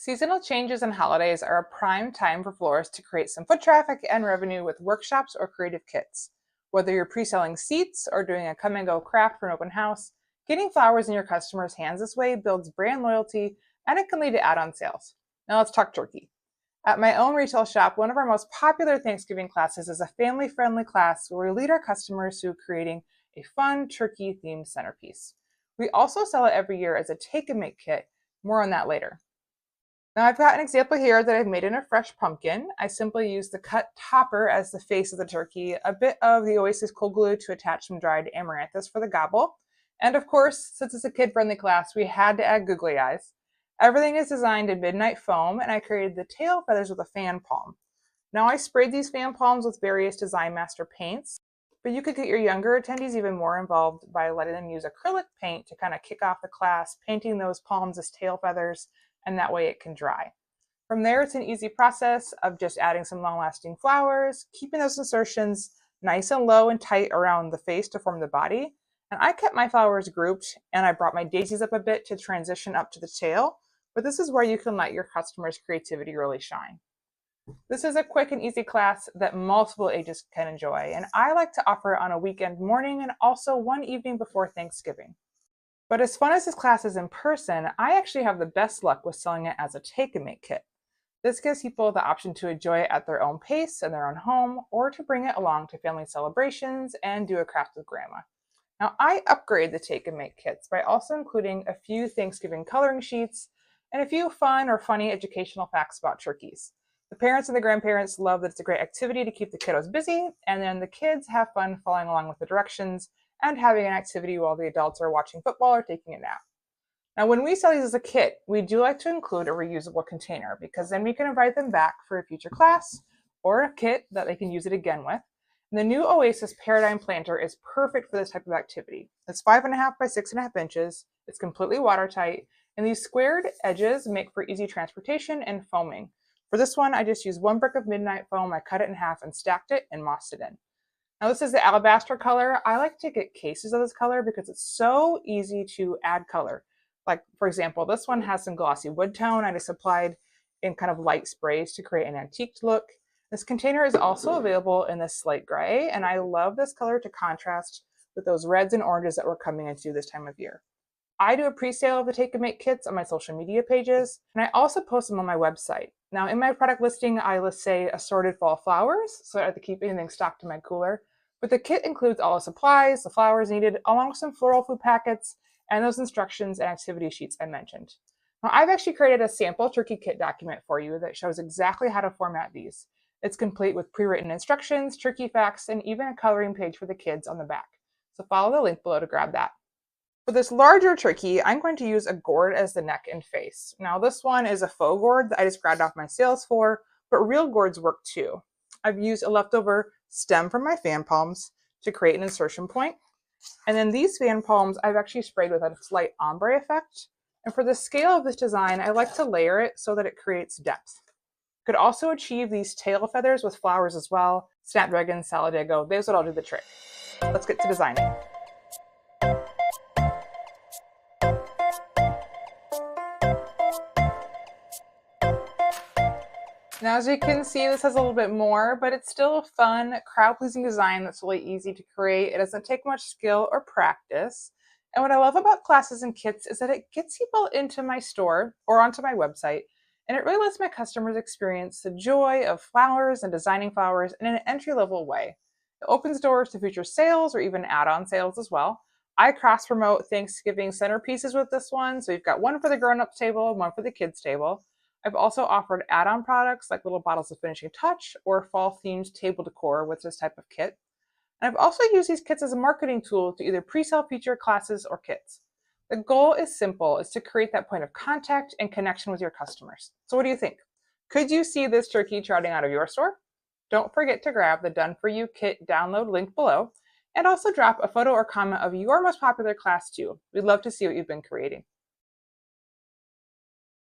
Seasonal changes and holidays are a prime time for florists to create some foot traffic and revenue with workshops or creative kits. Whether you're pre-selling seats or doing a come and go craft for an open house, getting flowers in your customers' hands this way builds brand loyalty and it can lead to add-on sales. Now let's talk turkey. At my own retail shop, one of our most popular Thanksgiving classes is a family-friendly class where we lead our customers through creating a fun turkey-themed centerpiece. We also sell it every year as a take-and-make kit. More on that later. Now I've got an example here that I've made in a fresh pumpkin. I simply used the cut topper as the face of the turkey, a bit of the Oasis cold glue to attach some dried amaranthus for the gobble, and of course, since it's a kid-friendly class, we had to add googly eyes. Everything is designed in midnight foam, and I created the tail feathers with a fan palm. Now I sprayed these fan palms with various Design Master paints, but you could get your younger attendees even more involved by letting them use acrylic paint to kind of kick off the class, painting those palms as tail feathers, and that way it can dry. From there, it's an easy process of just adding some long-lasting flowers, keeping those insertions nice and low and tight around the face to form the body. And I kept my flowers grouped, and I brought my daisies up a bit to transition up to the tail, but this is where you can let your customers' creativity really shine. This is a quick and easy class that multiple ages can enjoy, and I like to offer it on a weekend morning and also one evening before Thanksgiving. But as fun as this class is in person, I actually have the best luck with selling it as a take-and-make kit. This gives people the option to enjoy it at their own pace in their own home, or to bring it along to family celebrations and do a craft with grandma. Now, I upgrade the take-and-make kits by also including a few Thanksgiving coloring sheets and a few fun or funny educational facts about turkeys. The parents and the grandparents love that it's a great activity to keep the kiddos busy, and then the kids have fun following along with the directions and having an activity while the adults are watching football or taking a nap. Now, when we sell these as a kit, we do like to include a reusable container because then we can invite them back for a future class or a kit that they can use it again with. And the new Oasis Paradigm Planter is perfect for this type of activity. It's 5.5 by 6.5 inches, it's completely watertight, and these squared edges make for easy transportation and foaming. For this one, I just used 1 brick of midnight foam, I cut it in half and stacked it and mossed it in. Now this is the alabaster color. I like to get cases of this color because it's so easy to add color. Like, for example, this one has some glossy wood tone I just applied in kind of light sprays to create an antique look. This container is also available in this slate gray, and I love this color to contrast with those reds and oranges that we're coming into this time of year. I do a pre-sale of the take-and-make kits on my social media pages, and I also post them on my website. Now, in my product listing, I list, say, assorted fall flowers, so I have to keep anything stocked in my cooler. But the kit includes all the supplies, the flowers needed, along with some floral food packets, and those instructions and activity sheets I mentioned. Now, I've actually created a sample turkey kit document for you that shows exactly how to format these. It's complete with pre-written instructions, turkey facts, and even a coloring page for the kids on the back. So follow the link below to grab that. For this larger turkey, I'm going to use a gourd as the neck and face. Now this one is a faux gourd that I just grabbed off my sales floor, but real gourds work too. I've used a leftover stem from my fan palms to create an insertion point. And then these fan palms I've actually sprayed with a slight ombre effect. And for the scale of this design, I like to layer it so that it creates depth. Could also achieve these tail feathers with flowers as well. Snapdragon, Solidago, those would all do the trick. Let's get to designing. Now, as you can see, this has a little bit more, but it's still a fun, crowd-pleasing design that's really easy to create. It doesn't take much skill or practice. And what I love about classes and kits is that it gets people into my store or onto my website, and it really lets my customers experience the joy of flowers and designing flowers in an entry-level way. It opens doors to future sales or even add-on sales as well. I cross-promote Thanksgiving centerpieces with this one, so you've got one for the grown-ups table and one for the kids table. I've also offered add-on products like little bottles of finishing touch or fall-themed table decor with this type of kit. And I've also used these kits as a marketing tool to either pre-sell future classes or kits. The goal is simple, is to create that point of contact and connection with your customers. So what do you think? Could you see this turkey trotting out of your store? Don't forget to grab the Done For You kit download link below, and also drop a photo or comment of your most popular class too. We'd love to see what you've been creating.